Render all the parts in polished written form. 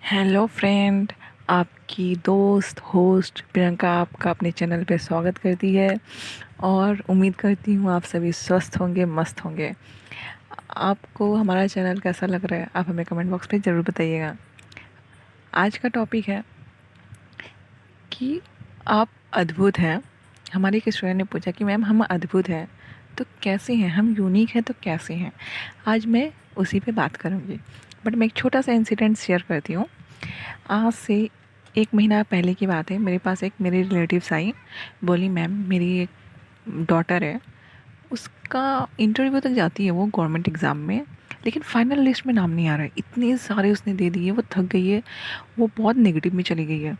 Hello friend, आपकी दोस्त host Priyanka आपका अपने चैनल पे स्वागत करती है और उम्मीद करती हूँ आप सभी स्वस्थ होंगे, मस्त होंगे। आपको हमारा चैनल कैसा लग रहा है आप हमें कमेंट बॉक्स पे ज़रूर बताइएगा। आज का टॉपिक है कि आप अद्भुत हैं। हमारे एक स्टूडेंट ने पूछा कि मैम हम अद्भुत हैं तो कैसे हैं, हम यूनिक हैं तो कैसे हैं। आज मैं उसी पे बात करूँगी, बट मैं एक छोटा सा इंसिडेंट शेयर करती हूँ। आज से 1 महीना पहले की बात है। मेरे पास एक मेरे रिलेटिव्स आई, बोली मैम मेरी एक डॉटर है, उसका इंटरव्यू तक जाती है वो गवर्नमेंट एग्ज़ाम में, लेकिन फाइनल लिस्ट में नाम नहीं आ रहा है। इतने सारे उसने दे दिए, वो थक गई है, वो बहुत नेगेटिव में चली गई है।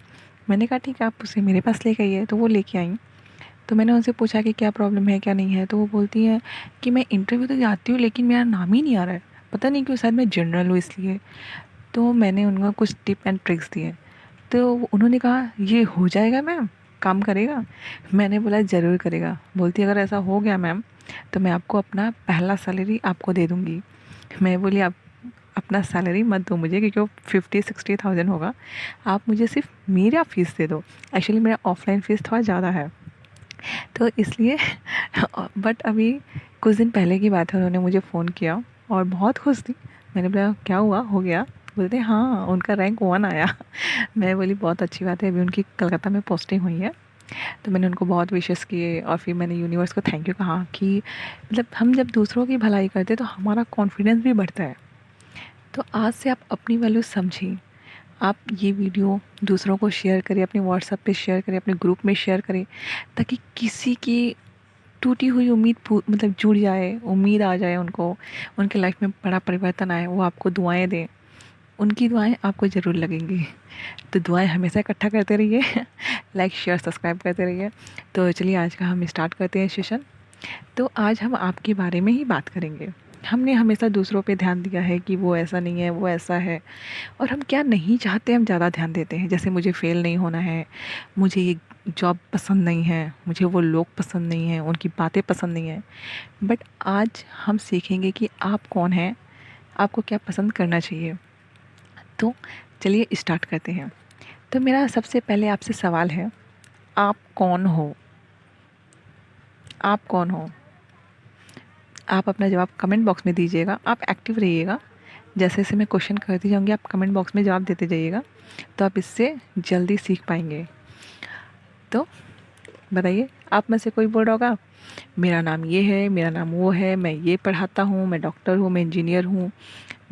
मैंने कहा ठीक है आप उसे मेरे पास लेके आइए, तो वो लेके आई। तो मैंने उनसे पूछा कि क्या प्रॉब्लम है क्या नहीं है, तो वो बोलती है कि मैं इंटरव्यू तक जाती हूँ लेकिन मेरा नाम ही नहीं आ रहा है, पता नहीं क्यों, शायद मैं जनरल हूँ इसलिए। तो मैंने उनको कुछ टिप एंड ट्रिक्स दिए। तो उन्होंने कहा ये हो जाएगा मैम, काम करेगा। मैंने बोला ज़रूर करेगा। बोलती अगर ऐसा हो गया मैम तो मैं आपको अपना पहला सैलरी आपको दे दूँगी। मैं बोली आप अपना सैलरी मत दो मुझे, क्योंकि वो 50-60,000 होगा। आप मुझे सिर्फ मेरा फ़ीस दे दो। एक्चुअली मेरा ऑफलाइन फ़ीस थोड़ा ज़्यादा है, तो इसलिए बट अभी कुछ दिन पहले की बात है, उन्होंने मुझे फ़ोन किया और बहुत खुश थी। मैंने बोला क्या हुआ, हो गया? बोलते हाँ उनका रैंक 1 आया। मैं बोली बहुत अच्छी बात है, अभी उनकी कलकत्ता में पोस्टिंग हुई है। तो मैंने उनको बहुत विशेस किए और फिर मैंने यूनिवर्स को थैंक यू कहा कि मतलब हम जब दूसरों की भलाई करते हैं तो हमारा कॉन्फिडेंस भी बढ़ता है। तो आज से आप अपनी वैल्यू समझिए। आप ये वीडियो दूसरों को शेयर करें, अपने व्हाट्सएप पे शेयर करें, अपने ग्रुप में शेयर करें, ताकि किसी की टूटी हुई उम्मीद मतलब जुड़ जाए, उम्मीद आ जाए उनको, उनके लाइफ में बड़ा परिवर्तन आए, वो आपको दुआएं दें। उनकी दुआएं आपको ज़रूर लगेंगी। तो दुआएं हमेशा इकट्ठा करते रहिए। लाइक शेयर सब्सक्राइब करते रहिए। तो चलिए आज का हम स्टार्ट करते हैं सेशन। तो आज हम आपके बारे में ही बात करेंगे। हमने हमेशा दूसरों पे ध्यान दिया है कि वो ऐसा नहीं है, वो ऐसा है, और हम क्या नहीं चाहते हम ज़्यादा ध्यान देते हैं। जैसे मुझे फ़ेल नहीं होना है, मुझे ये जॉब पसंद नहीं है, मुझे वो लोग पसंद नहीं हैं, उनकी बातें पसंद नहीं हैं। बट आज हम सीखेंगे कि आप कौन हैं, आपको क्या पसंद करना चाहिए। तो चलिए स्टार्ट करते हैं। तो मेरा सबसे पहले आपसे सवाल है, आप कौन हो? आप कौन हो? आप अपना जवाब कमेंट बॉक्स में दीजिएगा। आप एक्टिव रहिएगा। जैसे जैसे मैं क्वेश्चन करती जाऊँगी आप कमेंट बॉक्स में जवाब देते जाइएगा, तो आप इससे जल्दी सीख पाएंगे। तो बताइए, आप में से कोई बोल रहा होगा मेरा नाम ये है, मेरा नाम वो है, मैं ये पढ़ाता हूँ, मैं डॉक्टर हूँ, मैं इंजीनियर हूँ,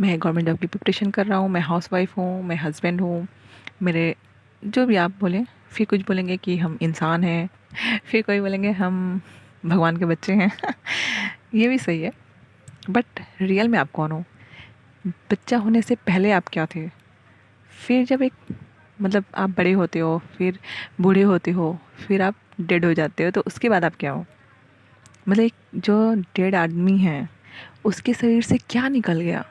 मैं गवर्नमेंट जॉब की प्रिपरेशन कर रहा हूँ, मैं हाउसवाइफ हूँ, मैं हस्बैंड हूँ, मेरे जो भी आप बोलें। फिर कुछ बोलेंगे कि हम इंसान हैं, फिर कोई बोलेंगे हम भगवान के बच्चे हैं। ये भी सही है, बट रियल में आप कौन हो? बच्चा होने से पहले आप क्या थे? फिर जब एक मतलब आप बड़े होते हो, फिर बूढ़े होते हो, फिर आप डेड हो जाते हो, तो उसके बाद आप क्या हो? मतलब एक जो डेड आदमी है उसके शरीर से क्या निकल गया?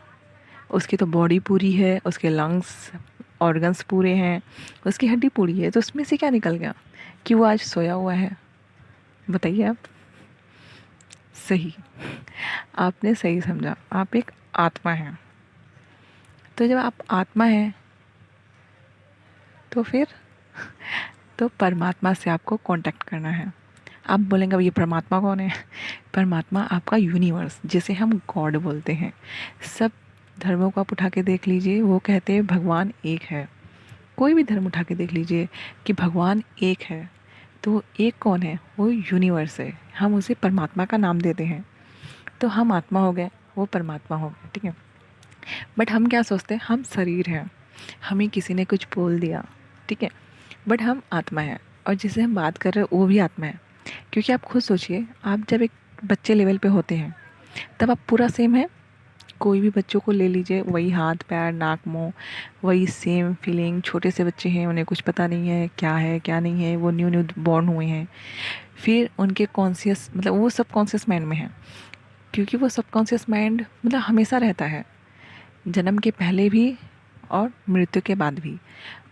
उसकी तो बॉडी पूरी है, उसके लंग्स ऑर्गन्स पूरे हैं, उसकी हड्डी पूरी है, तो उसमें से क्या निकल गया कि वो आज सोया हुआ है? बताइए आप। सही, आपने सही समझा, आप एक आत्मा हैं। तो जब आप आत्मा हैं तो फिर तो परमात्मा से आपको कांटेक्ट करना है। आप बोलेंगे अब ये परमात्मा कौन है? परमात्मा आपका यूनिवर्स, जिसे हम गॉड बोलते हैं। सब धर्मों को आप उठा के देख लीजिए, वो कहते हैं भगवान एक है। कोई भी धर्म उठा के देख लीजिए कि भगवान एक है। तो वो एक कौन है? वो यूनिवर्स है, हम उसे परमात्मा का नाम देते हैं। तो हम आत्मा हो गए, वो परमात्मा हो गए, ठीक है। बट हम क्या सोचते हैं, हम शरीर हैं, हमें किसी ने कुछ बोल दिया, ठीक है, बट हम आत्मा हैं। और जिसे हम बात कर रहे हैं वो भी आत्मा है। क्योंकि आप खुद सोचिए, आप जब एक बच्चे लेवल पे होते हैं तब आप पूरा सेम है। कोई भी बच्चों को ले लीजिए, वही हाथ पैर नाक मुंह, वही सेम फीलिंग। छोटे से बच्चे हैं, उन्हें कुछ पता नहीं है क्या नहीं है, वो न्यू न्यू बॉर्न हुए हैं। फिर उनके कॉन्शियस मतलब वो सब कॉन्शियस माइंड में है, क्योंकि वो सबकॉन्शियस माइंड मतलब हमेशा रहता है, जन्म के पहले भी और मृत्यु के बाद भी।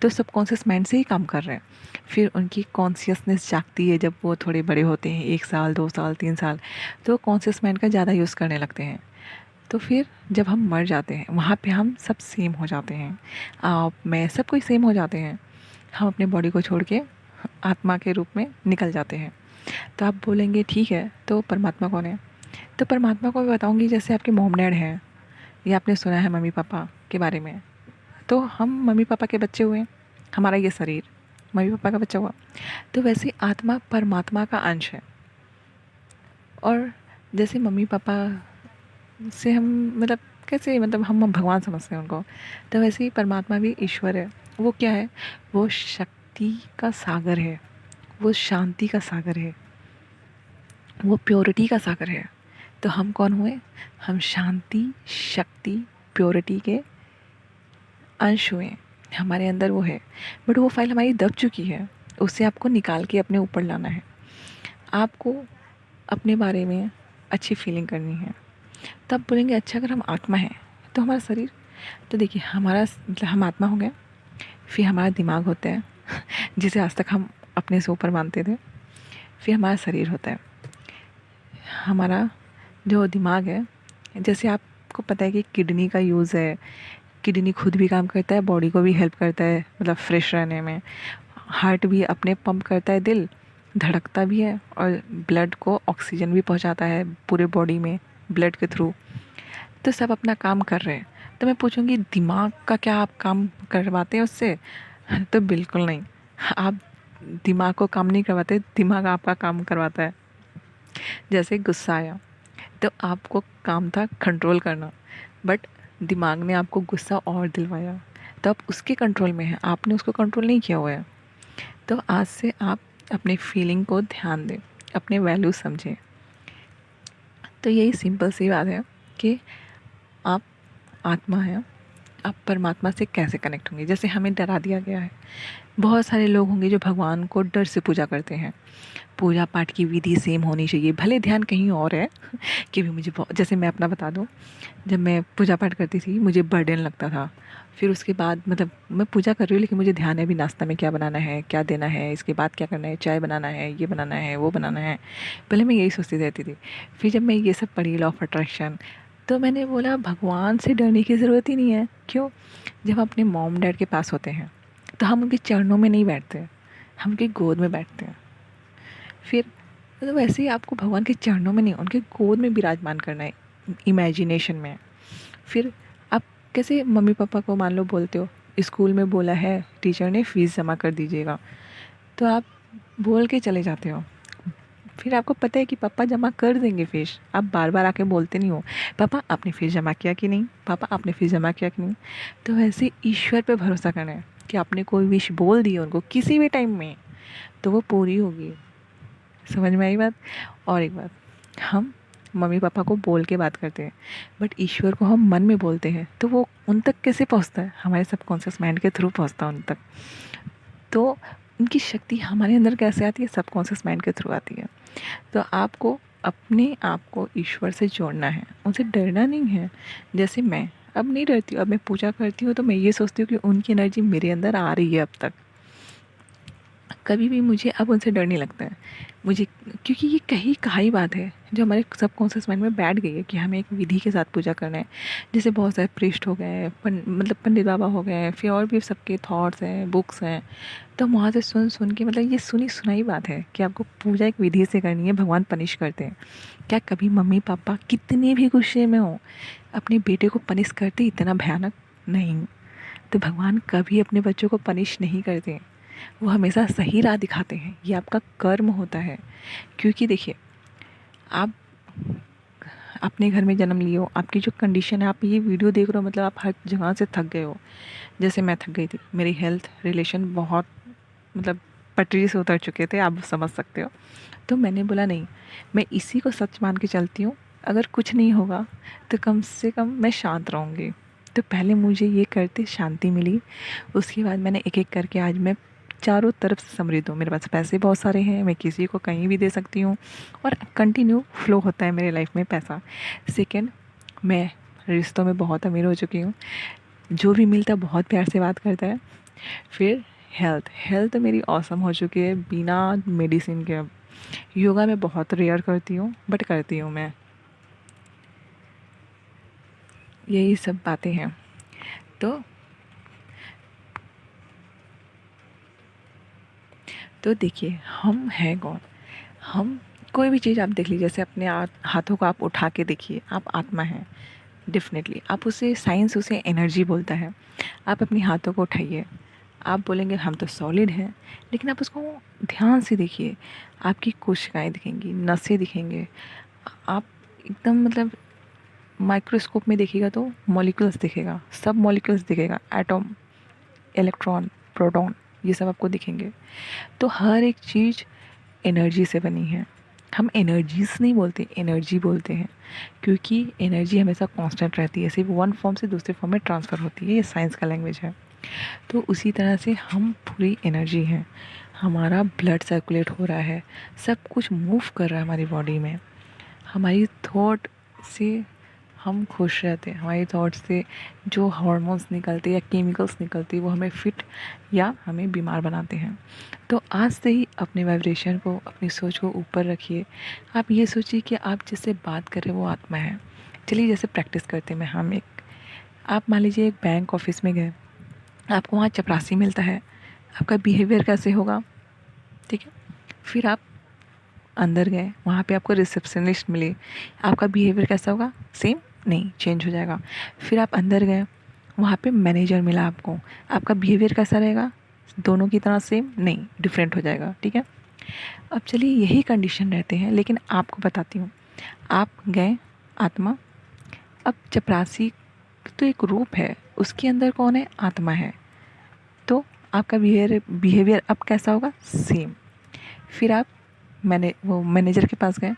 तो सबकॉन्शियस माइंड से ही काम कर रहे हैं। फिर उनकी कॉन्शियसनेस जागती है जब वो थोड़े बड़े होते हैं, 1 साल 2 साल 3 साल, तो कॉन्शियस माइंड का ज़्यादा यूज़ करने लगते हैं। तो फिर जब हम मर जाते हैं वहाँ पे हम सब सेम हो जाते हैं, आप मैं सब कोई सेम हो जाते हैं। हम अपने बॉडी को छोड़ के आत्मा के रूप में निकल जाते हैं। तो आप बोलेंगे ठीक है, तो परमात्मा कौन है? तो परमात्मा को मैं बताऊंगी, जैसे आपके मॉम डैड हैं, या आपने सुना है मम्मी पापा के बारे में, तो हम मम्मी पापा के बच्चे हुए, हमारा ये शरीर मम्मी पापा का बच्चा हुआ। तो वैसे आत्मा परमात्मा का अंश है। और जैसे मम्मी पापा से हम मतलब कैसे मतलब हम भगवान समझते हैं उनको, तो वैसे ही परमात्मा भी ईश्वर है। वो क्या है? वो शक्ति का सागर है, वो शांति का सागर है, वो प्योरिटी का सागर है। तो हम कौन हुए? हम शांति, शक्ति, प्योरिटी के अंश हुए। हमारे अंदर वो है, बट वो फाइल हमारी दब चुकी है, उससे आपको निकाल के अपने ऊपर लाना है। आपको अपने बारे में अच्छी फीलिंग करनी है। तब बोलेंगे अच्छा अगर हम आत्मा हैं तो हमारा शरीर, तो देखिए हमारा मतलब हम आत्मा हो गए, फिर हमारा दिमाग होता है जिसे आज तक हम अपने से ऊपर मानते थे, फिर हमारा शरीर होता है। हमारा जो दिमाग है, जैसे आपको पता है कि किडनी का यूज़ है, किडनी खुद भी काम करता है, बॉडी को भी हेल्प करता है मतलब फ्रेश रहने में। हार्ट भी अपने पंप करता है, दिल धड़कता भी है और ब्लड को ऑक्सीजन भी पहुंचाता है पूरे बॉडी में ब्लड के थ्रू। तो सब अपना काम कर रहे हैं। तो मैं पूछूंगी दिमाग का क्या आप काम करवाते हैं उससे? तो बिल्कुल नहीं। आप दिमाग को काम नहीं करवाते, दिमाग आपका काम करवाता है। जैसे गुस्सा आया तो आपको काम था कंट्रोल करना, बट दिमाग ने आपको गुस्सा और दिलवाया, तो आप उसके कंट्रोल में हैं, आपने उसको कंट्रोल नहीं किया हुआ है। तो आज से आप अपने फीलिंग को ध्यान दें, अपने वैल्यू समझें। तो यही सिंपल सी बात है कि आप आत्मा हैं, आप परमात्मा से कैसे कनेक्ट होंगे। जैसे हमें डरा दिया गया है, बहुत सारे लोग होंगे जो भगवान को डर से पूजा करते हैं। पूजा पाठ की विधि सेम होनी चाहिए, भले ध्यान कहीं और है कि भी मुझे जैसे मैं अपना बता दूं, जब मैं पूजा पाठ करती थी मुझे बर्डन लगता था। फिर उसके बाद मतलब मैं पूजा कर रही हूँ लेकिन मुझे ध्यान है अभी नाश्ता में क्या बनाना है, क्या देना है, इसके बाद क्या करना है, चाय बनाना है, ये बनाना है, वो बनाना है। पहले मैं यही सोचती रहती थी। फिर जब मैं ये सब पढ़ी लॉ ऑफ अट्रैक्शन, तो मैंने बोला भगवान से डरने की ज़रूरत ही नहीं है। क्यों? जब हम अपने मॉम डैड के पास होते हैं तो हम उनके चरणों में नहीं बैठते, हम उनकी गोद में बैठते हैं। फिर तो वैसे ही आपको भगवान के चरणों में नहीं, उनके गोद में विराजमान करना है, इमेजिनेशन में। फिर आप कैसे मम्मी पापा को मान लो बोलते हो, स्कूल में बोला है टीचर ने फ़ीस जमा कर दीजिएगा, तो आप बोल के चले जाते हो। फिर आपको पता है कि पापा जमा कर देंगे फ़ीस, आप बार बार आके बोलते नहीं हो पापा आपने फ़ीस जमा किया कि नहीं, पापा आपने फ़ीस जमा किया कि नहीं। तो वैसे ईश्वर पे भरोसा करना है कि आपने कोई विश बोल दी है उनको किसी भी टाइम में, तो वो पूरी होगी। समझ में आई बात? और एक बात, हम मम्मी पापा को बोल के बात करते हैं, बट ईश्वर को हम मन में बोलते हैं, तो वो उन तक कैसे पहुंचता है? हमारे सबकॉन्शियस माइंड के थ्रू पहुंचता है उन तक। तो उनकी शक्ति हमारे अंदर कैसे आती है? सबकॉन्शियस माइंड के थ्रू आती है। तो आपको अपने आप को ईश्वर से जोड़ना है, उनसे डरना नहीं है। जैसे मैं अब नहीं डरती हूँ, अब मैं पूजा करती हूँ तो मैं ये सोचती हूँ कि उनकी एनर्जी मेरे अंदर आ रही है अब तक, कभी भी मुझे अब उनसे डर नहीं लगता है मुझे, क्योंकि ये कहीं कहाई बात है जो हमारे सबकॉन्शियस माइंड में बैठ गई है कि हमें एक विधि के साथ पूजा करना है। जैसे बहुत सारे प्रीस्ट हो गए, मतलब पंडित बाबा हो गए, फिर और भी सबके थॉट्स हैं, बुक्स हैं, तो हम वहाँ से सुन सुन के मतलब ये सुनी सुनाई बात है कि आपको पूजा एक विधि से करनी है, भगवान पनिश करते हैं। क्या कभी मम्मी पापा कितने भी गुस्से में हो अपने बेटे को पनिश करते? इतना भयानक नहीं। तो भगवान कभी अपने बच्चों को पनिश नहीं करते, वो हमेशा सही राह दिखाते हैं। ये आपका कर्म होता है। क्योंकि देखिए आप अपने घर में जन्म लिए हो, आपकी जो कंडीशन है, आप ये वीडियो देख रहे हो मतलब आप हर जगह से थक गए हो। जैसे मैं थक गई थी, मेरी हेल्थ रिलेशन बहुत मतलब पटरी से उतर चुके थे, आप समझ सकते हो। तो मैंने बोला नहीं, मैं इसी को सच मान के चलती हूँ, अगर कुछ नहीं होगा तो कम से कम मैं शांत रहूँगी। तो पहले मुझे ये करते शांति मिली, उसके बाद मैंने एक एक करके आज मैं चारों तरफ से समृद्ध हूँ। मेरे पास पैसे बहुत सारे हैं, मैं किसी को कहीं भी दे सकती हूँ और कंटिन्यू फ्लो होता है मेरे लाइफ में पैसा। सेकेंड, मैं रिश्तों में बहुत अमीर हो चुकी हूँ, जो भी मिलता है बहुत प्यार से बात करता है। फिर हेल्थ हेल्थ मेरी ऑसम हो चुकी है बिना मेडिसिन के। अब योगा मैं बहुत रेयर करती हूँ बट करती हूँ मैं। यही सब बातें हैं। तो देखिए, हम हैं कौन? हम कोई भी चीज़ आप देख लीजिए, जैसे अपने हाथों को आप उठा के देखिए, आप आत्मा हैं। डेफिनेटली आप उसे, साइंस उसे एनर्जी बोलता है। आप अपनी हाथों को उठाइए, आप बोलेंगे हम तो सॉलिड हैं, लेकिन आप उसको ध्यान से देखिए, आपकी कोशिकाएं दिखेंगी, नसें दिखेंगे। आप एकदम मतलब माइक्रोस्कोप में देखिएगा तो मॉलिक्यूल्स दिखेगा, सब मॉलिक्यूल्स दिखेगा, एटॉम, इलेक्ट्रॉन, प्रोटॉन, ये सब आपको दिखेंगे। तो हर एक चीज़ एनर्जी से बनी है। हम एनर्जीज नहीं बोलते, एनर्जी बोलते हैं, क्योंकि एनर्जी हमेशा कांस्टेंट रहती है, सिर्फ वन फॉर्म से दूसरे फॉर्म में ट्रांसफ़र होती है। ये साइंस का लैंग्वेज है। तो उसी तरह से हम पूरी एनर्जी हैं। हमारा ब्लड सर्कुलेट हो रहा है, सब कुछ मूव कर रहा है हमारी बॉडी में। हमारी थॉट से हम खुश रहते हैं, हमारी थॉट से जो हार्मोन्स निकलते या केमिकल्स निकलते वो हमें फिट या हमें बीमार बनाते हैं। तो आज से ही अपने वाइब्रेशन को, अपनी सोच को ऊपर रखिए। आप ये सोचिए कि आप जिससे बात कर रहे हैं वो आत्मा है। चलिए जैसे प्रैक्टिस करते हैं, हम एक, आप मान लीजिए एक बैंक ऑफिस में गए, आपको वहाँ चपरासी मिलता है, आपका बिहेवियर कैसे होगा? ठीक है। फिर आप अंदर गए, वहाँ पे आपको रिसेप्शनिस्ट मिली, आपका बिहेवियर कैसा होगा? सेम नहीं, चेंज हो जाएगा। फिर आप अंदर गए, वहाँ पे मैनेजर मिला आपको, आपका बिहेवियर कैसा रहेगा? दोनों की तरह सेम नहीं, डिफरेंट हो जाएगा। ठीक है। अब चलिए यही कंडीशन रहते हैं, लेकिन आपको बताती हूँ। आप गए आत्मा, अब चपरासी तो एक रूप है, उसके अंदर कौन है? आत्मा है। तो आपका बिहेवियर अब कैसा होगा? सेम। फिर आप वो मैनेजर के पास गए,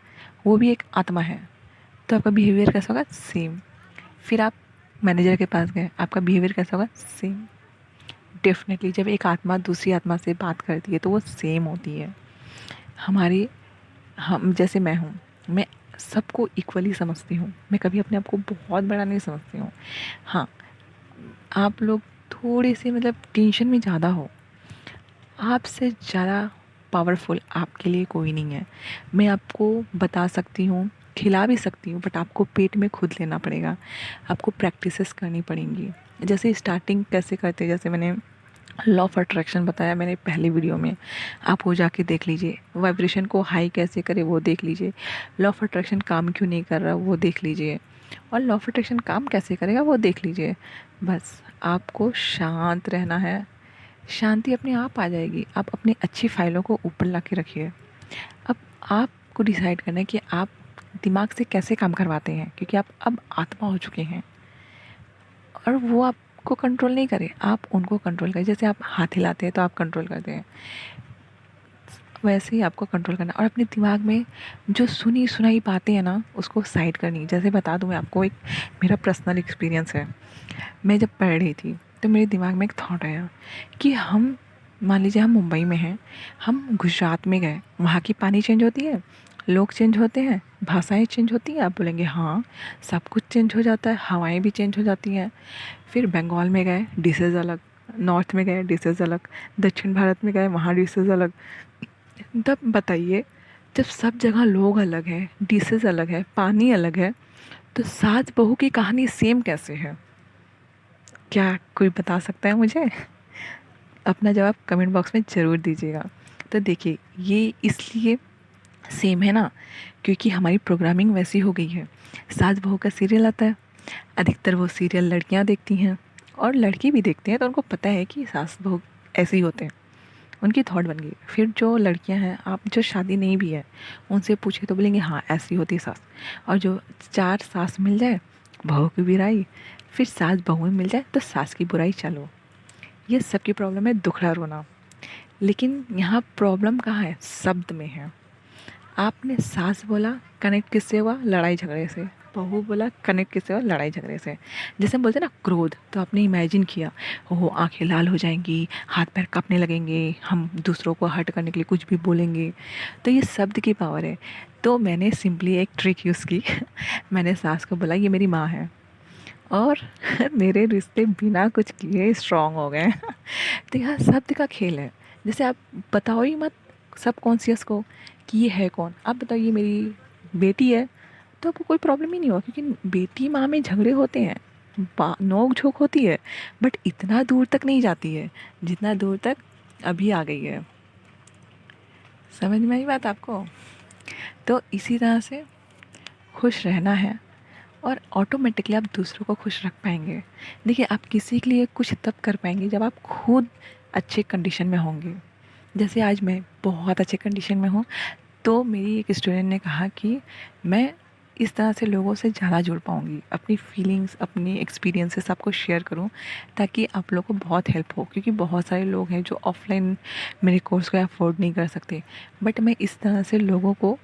वो भी एक आत्मा है, तो आपका बिहेवियर कैसा होगा? सेम। फिर आप मैनेजर के पास गए, आपका बिहेवियर कैसा होगा? सेम। डेफिनेटली जब एक आत्मा दूसरी आत्मा से बात करती है तो वो सेम होती है। हमारी, हम जैसे मैं हूँ, मैं सबको इक्वली समझती हूँ, मैं कभी अपने आप को बहुत बड़ा नहीं समझती हूँ। हाँ, आप लोग थोड़े से मतलब टेंशन में ज़्यादा हो, आपसे ज़्यादा पावरफुल आपके लिए कोई नहीं है। मैं आपको बता सकती हूँ, खिला भी सकती हूँ, बट आपको पेट में खुद लेना पड़ेगा, आपको प्रैक्टिसेस करनी पड़ेंगी। जैसे स्टार्टिंग कैसे करते हैं, जैसे मैंने लॉ ऑफ अट्रैक्शन बताया मैंने पहले वीडियो में, आप वो जाके देख लीजिए। वाइब्रेशन को हाई कैसे करें वो देख लीजिए। लॉ ऑफ अट्रैक्शन काम क्यों नहीं कर रहा वो देख लीजिए, और लॉ ऑफ अट्रैक्शन काम कैसे करेगा वो देख लीजिए। बस आपको शांत रहना है, शांति अपने आप आ जाएगी। आप अपनी अच्छी फाइलों को ऊपर ला के रखिए। अब आपको डिसाइड करना है कि आप दिमाग से कैसे काम करवाते हैं, क्योंकि आप अब आत्मा हो चुके हैं और वो आपको कंट्रोल नहीं करे, आप उनको कंट्रोल करें। जैसे आप हाथ हिलाते हैं तो आप कंट्रोल करते हैं, वैसे ही आपको कंट्रोल करना। और अपने दिमाग में जो सुनी सुनाई बातें हैं ना, उसको साइड करनी। जैसे बता दूँ मैं आपको, एक मेरा पर्सनल एक्सपीरियंस है। मैं जब पढ़ रही थी तो मेरे दिमाग में एक थॉट आया कि हम, मान लीजिए हम मुंबई में हैं, हम गुजरात में गए, वहाँ की पानी चेंज होती है, लोग चेंज होते हैं, भाषाएं चेंज होती हैं। आप बोलेंगे हाँ, सब कुछ चेंज हो जाता है, हवाएं भी चेंज हो जाती हैं। फिर बंगाल में गए, डिशेज़ अलग, नॉर्थ में गए डिशेज़ अलग, दक्षिण भारत में गए वहाँ डिशेज़ अलग। तब बताइए, जब सब जगह लोग अलग हैं, डिशेज़ अलग है, पानी अलग है, तो सास बहू की कहानी सेम कैसे है? क्या कोई बता सकता है मुझे? अपना जवाब कमेंट बॉक्स में ज़रूर दीजिएगा। तो देखिए, ये इसलिए सेम है ना, क्योंकि हमारी प्रोग्रामिंग वैसी हो गई है। सास बहू का सीरियल आता है, अधिकतर वो सीरियल लड़कियां देखती हैं, और लड़के भी देखते हैं, तो उनको पता है कि सास बहू ऐसे ही होते हैं, उनकी थॉट बन गई। फिर जो लड़कियां हैं, आप जो शादी नहीं भी है उनसे पूछे तो बोलेंगे हाँ ऐसी होती है सास। और जो चार सास मिल जाए, बहू की बुराई, फिर सास बहू में मिल जाए तो सास की बुराई चालू। ये सबकी प्रॉब्लम है, दुखड़ा रोना। लेकिन यहाँ प्रॉब्लम कहाँ है? शब्द में है। आपने सास बोला, कनेक्ट किससे हुआ? लड़ाई झगड़े से। बहू बोला, कनेक्ट किससे हुआ? लड़ाई झगड़े से। जैसे हम बोलते हैं ना क्रोध, तो आपने इमेजिन किया, ओहो आंखें लाल हो जाएंगी, हाथ पैर कांपने लगेंगे, हम दूसरों को हर्ट करने के लिए कुछ भी बोलेंगे। तो ये शब्द की पावर है। तो मैंने सिंपली एक ट्रिक यूज़ की मैंने सास को बोला ये मेरी माँ है, और मेरे रिश्ते बिना कुछ किए स्ट्रांग हो गए तो यह शब्द का खेल है। जैसे आप बताओ ही मत सब कॉन्शियस को कि ये है कौन, आप बताओ ये मेरी बेटी है, तो आपको कोई प्रॉब्लम ही नहीं होगा, क्योंकि बेटी माँ में झगड़े होते हैं, नोक झोंक होती है, बट इतना दूर तक नहीं जाती है जितना दूर तक अभी आ गई है। समझ में आई बात आपको? तो इसी तरह से खुश रहना है और ऑटोमेटिकली आप दूसरों को खुश रख पाएंगे। देखिए, आप किसी के लिए कुछ तब कर पाएंगे जब आप खुद अच्छे कंडीशन में होंगे। जैसे आज मैं बहुत अच्छे कंडीशन में हूँ, तो मेरी एक स्टूडेंट ने कहा कि मैं इस तरह से लोगों से ज़्यादा जुड़ पाऊँगी, अपनी फीलिंग्स, अपनी एक्सपीरियंसेस आपको शेयर करूँ, ताकि आप लोगों को बहुत हेल्प हो। क्योंकि बहुत सारे लोग हैं जो ऑफलाइन मेरे कोर्स को अफोर्ड नहीं कर सकते, बट मैं इस तरह से लोगों को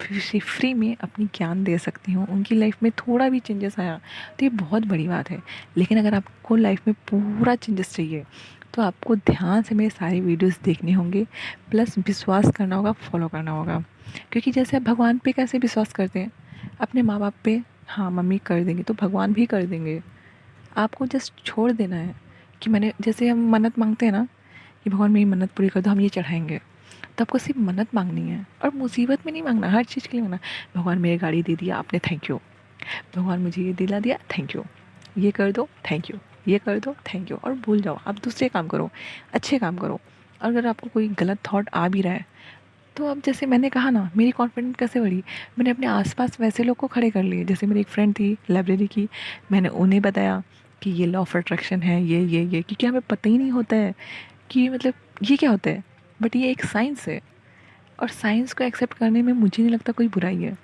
फ्री में अपनी ज्ञान दे सकती हूँ। उनकी लाइफ में थोड़ा भी चेंजेस आया तो ये बहुत बड़ी बात है। लेकिन अगर आपको लाइफ में पूरा चेंजेस चाहिए तो आपको ध्यान से मेरे सारे वीडियोस देखने होंगे, प्लस विश्वास करना होगा, फॉलो करना होगा। क्योंकि जैसे आप भगवान पे कैसे विश्वास करते हैं, अपने माँ बाप पे, हाँ मम्मी कर देंगे तो भगवान भी कर देंगे। आपको जस्ट छोड़ देना है कि मैंने, जैसे हम मन्नत मांगते हैं ना कि भगवान मेरी मन्नत पूरी कर दो, हम ये चढ़ाएंगे। तो आपको सिर्फ मन्नत मांगनी है और मुसीबत में नहीं मांगना, हर चीज़ के लिए मांगना। भगवान मेरे गाड़ी दे दिया आपने, थैंक यू। भगवान मुझे ये दिला दिया, थैंक यू। ये कर दो, थैंक यू। ये कर दो, थैंक यू। और भूल जाओ, आप दूसरे काम करो, अच्छे काम करो। और अगर आपको कोई गलत थॉट आ भी रहा है तो अब जैसे मैंने कहा ना, मेरी कॉन्फिडेंस कैसे बढ़ी, मैंने अपने आसपास वैसे लोग को खड़े कर लिए। जैसे मेरी एक फ्रेंड थी लाइब्रेरी की, मैंने उन्हें बताया कि ये लॉ ऑफ अट्रैक्शन है, ये क्योंकि हमें पता ही नहीं होता है कि मतलब ये क्या होता है, बट ये एक साइंस है। और साइंस को एक्सेप्ट करने में मुझे नहीं लगता कोई बुराई है।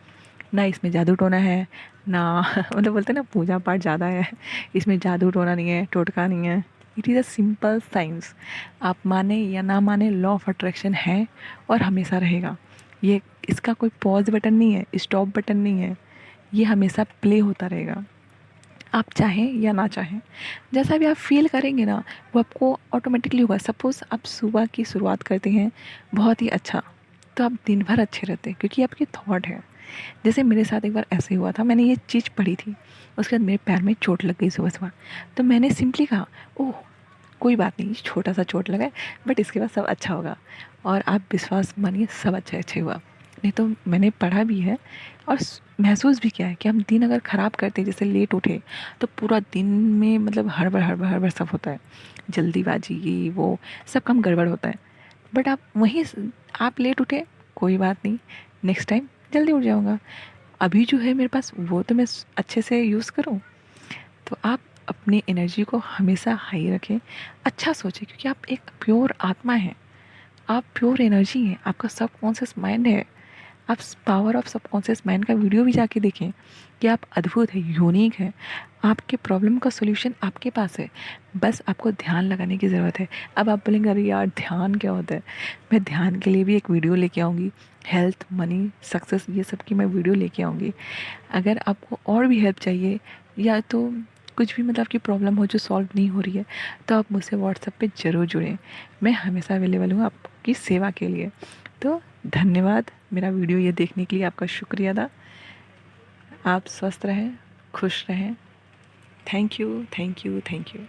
ना इसमें जादू टोना है, ना मतलब बोलते हैं ना पूजा पाठ ज़्यादा है, इसमें जादू टोना नहीं है, टोटका नहीं है। It is a simple science. आप माने या ना माने, लॉ ऑफ अट्रैक्शन है और हमेशा रहेगा। ये, इसका कोई पॉज बटन नहीं है, स्टॉप बटन नहीं है। ये हमेशा प्ले होता रहेगा, आप चाहें या ना चाहें। जैसा भी आप फील करेंगे ना, वो आपको ऑटोमेटिकली होगा। सपोज़ आप सुबह की शुरुआत करते हैं बहुत ही अच्छा, तो आप दिन भर अच्छे रहते हैं क्योंकि आपके थॉट है। जैसे मेरे साथ एक बार ऐसे हुआ था, मैंने ये चीज़ पढ़ी थी, उसके बाद मेरे पैर में चोट लग गई सुबह सुबह। तो मैंने सिंपली कहा, ओह कोई बात नहीं, छोटा सा चोट लगा है, बट इसके बाद सब अच्छा होगा। और आप विश्वास मानिए, सब अच्छा अच्छा हुआ। नहीं तो मैंने पढ़ा भी है और महसूस भी किया है कि हम दिन अगर ख़राब करते हैं, जैसे लेट उठे, तो पूरा दिन में मतलब हड़बड़ हड़बड़ हड़बड़ सब होता है, जल्दीबाजी ये वो सब काम गड़बड़ होता है। बट आप वहीं आप लेट उठे, कोई बात नहीं, नेक्स्ट टाइम जल्दी उठ जाऊँगा। अभी जो है मेरे पास वो तो मैं अच्छे से यूज़ करूँ। तो आप अपनी एनर्जी को हमेशा हाई रखें, अच्छा सोचें, क्योंकि आप एक प्योर आत्मा हैं, आप प्योर एनर्जी हैं, आपका सबकॉन्शियस माइंड है। आप पावर ऑफ सबकॉन्शियस माइंड का वीडियो भी जाके देखें कि आप अद्भुत है, यूनिक है। आपके प्रॉब्लम का सॉल्यूशन आपके पास है, बस आपको ध्यान लगाने की ज़रूरत है। अब आप बोलेंगे अरे यार ध्यान क्या होता है, मैं ध्यान के लिए भी एक वीडियो लेके आऊँगी, हेल्थ मनी सक्सेस ये सब की मैं वीडियो लेके आऊँगी। अगर आपको और भी हेल्प चाहिए या तो कुछ भी मतलब आपकी प्रॉब्लम हो जो सॉल्व नहीं हो रही है, तो आप मुझसे व्हाट्सएप पे ज़रूर जुड़ें। मैं हमेशा अवेलेबल हूँ आपकी सेवा के लिए। तो धन्यवाद, मेरा वीडियो ये देखने के लिए आपका शुक्रिया अदा। आप स्वस्थ रहें, खुश रहें। Thank you, thank you, thank you.